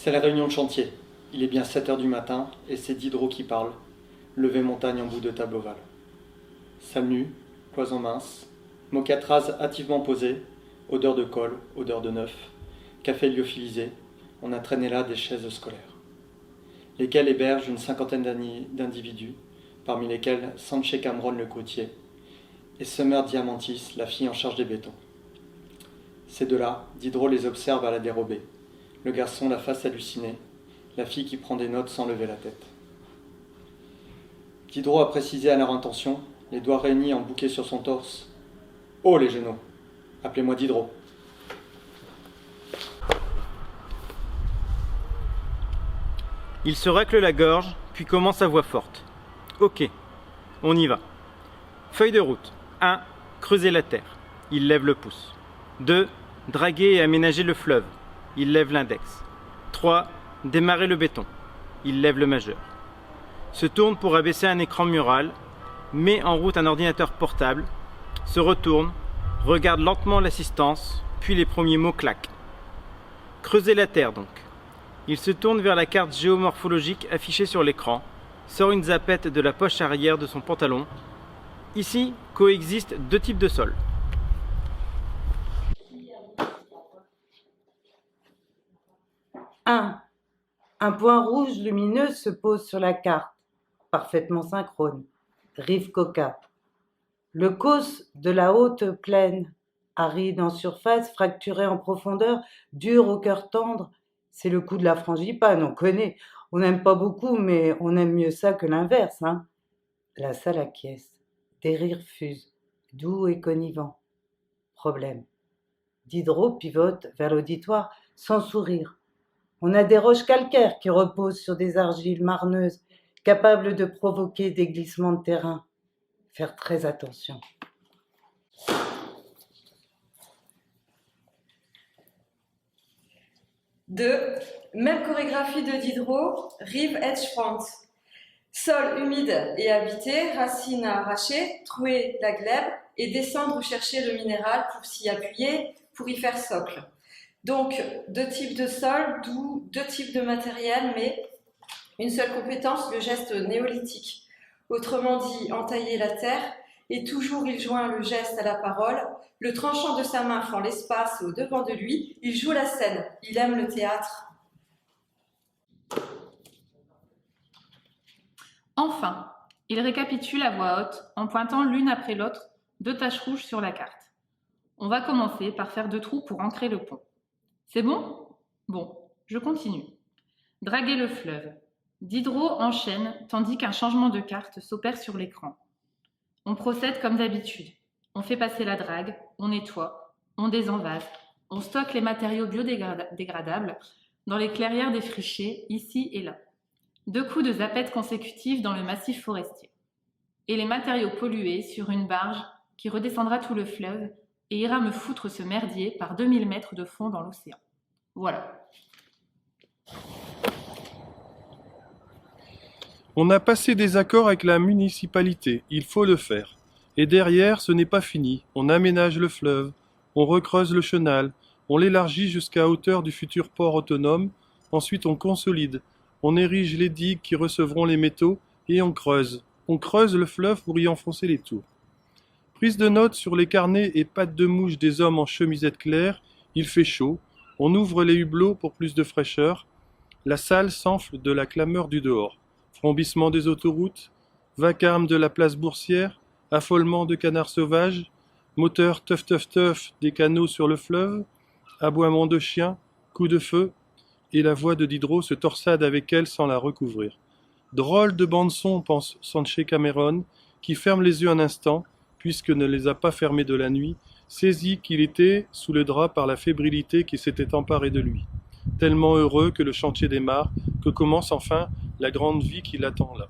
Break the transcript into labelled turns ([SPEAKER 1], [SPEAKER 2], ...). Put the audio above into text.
[SPEAKER 1] C'est la réunion de chantier. Il est bien 7 heures du matin et c'est Diderot qui parle. Levé montagne en bout de table ovale. Salle nue, cloison mince, moquette rase hâtivement posée, odeur de colle, odeur de neuf, café lyophilisé, on a traîné là des chaises scolaires. Lesquelles hébergent une cinquantaine d'individus, parmi lesquels Sanché Cameron le côtier, et Summer Diamantis, la fille en charge des bétons. Ces deux-là, Diderot les observe à la dérobée. Le garçon la face hallucinée, la fille qui prend des notes sans lever la tête. Diderot a précisé à leur intention, les doigts réunis en bouquet sur son torse. « Oh les génaux, appelez-moi Diderot. »
[SPEAKER 2] Il se racle la gorge, puis commence à voix forte. « Ok, on y va. Feuille de route. 1. Creuser la terre. Il lève le pouce. 2. Draguer et aménager le fleuve. Il lève l'index. 3. Démarrer le béton. Il lève le majeur. Se tourne pour abaisser un écran mural, met en route un ordinateur portable, se retourne, regarde lentement l'assistance, puis les premiers mots claquent. Creuser la terre donc. Il se tourne vers la carte géomorphologique affichée sur l'écran, sort une zappette de la poche arrière de son pantalon. Ici coexistent deux types de sols.
[SPEAKER 3] Un point rouge lumineux se pose sur la carte, parfaitement synchrone. Rive Coca. Le causse de la haute plaine, aride en surface, fracturé en profondeur, dur au cœur tendre, c'est le coup de la frangipane, on connaît. On n'aime pas beaucoup, mais on aime mieux ça que l'inverse, hein. La salle acquiesce. Des rires fusent, doux et connivants. Problème. Diderot pivote vers l'auditoire sans sourire. On a des roches calcaires qui reposent sur des argiles marneuses, capables de provoquer des glissements de terrain. Faire très attention.
[SPEAKER 4] Même chorégraphie de Diderot, rive edgefront. Sol humide et habité, racines à arracher, trouer la glèbe et descendre chercher le minéral pour s'y appuyer, pour y faire socle. Donc, deux types de sol, d'où deux types de matériel, mais une seule compétence, le geste néolithique. Autrement dit, entailler la terre, et toujours il joint le geste à la parole. Le tranchant de sa main fend l'espace au devant de lui. Il joue la scène, il aime le théâtre.
[SPEAKER 5] Enfin, il récapitule à voix haute en pointant l'une après l'autre deux taches rouges sur la carte. On va commencer par faire deux trous pour ancrer le pont. C'est bon ? Bon, je continue. Draguer le fleuve. Diderot enchaîne tandis qu'un changement de carte s'opère sur l'écran. On procède comme d'habitude. On fait passer la drague, on nettoie, on désenvase, on stocke les matériaux biodégradables dans les clairières défrichées ici et là. 2 coups de zapette consécutifs dans le massif forestier. Et les matériaux pollués sur une barge qui redescendra tout le fleuve et ira me foutre ce merdier par 2000 mètres de fond dans l'océan. Voilà.
[SPEAKER 6] On a passé des accords avec la municipalité, il faut le faire. Et derrière, ce n'est pas fini. On aménage le fleuve, on recreuse le chenal, on l'élargit jusqu'à hauteur du futur port autonome, ensuite on consolide, on érige les digues qui recevront les métaux et on creuse. On creuse le fleuve pour y enfoncer les tours. Prise de notes sur les carnets et pattes de mouche des hommes en chemisette claire, il fait chaud, on ouvre les hublots pour plus de fraîcheur, la salle s'enfle de la clameur du dehors. Frombissement des autoroutes, vacarme de la place boursière, affolement de canards sauvages, moteur teuf teuf teuf des canaux sur le fleuve, aboiement de chiens, coups de feu, et la voix de Diderot se torsade avec elle sans la recouvrir. Drôle de bande-son, pense Sanché Cameron, qui ferme les yeux un instant, puisque ne les a pas fermés de la nuit, saisi qu'il était sous le drap par la fébrilité qui s'était emparée de lui. Tellement heureux que le chantier démarre, que commence enfin la grande vie qui l'attend là.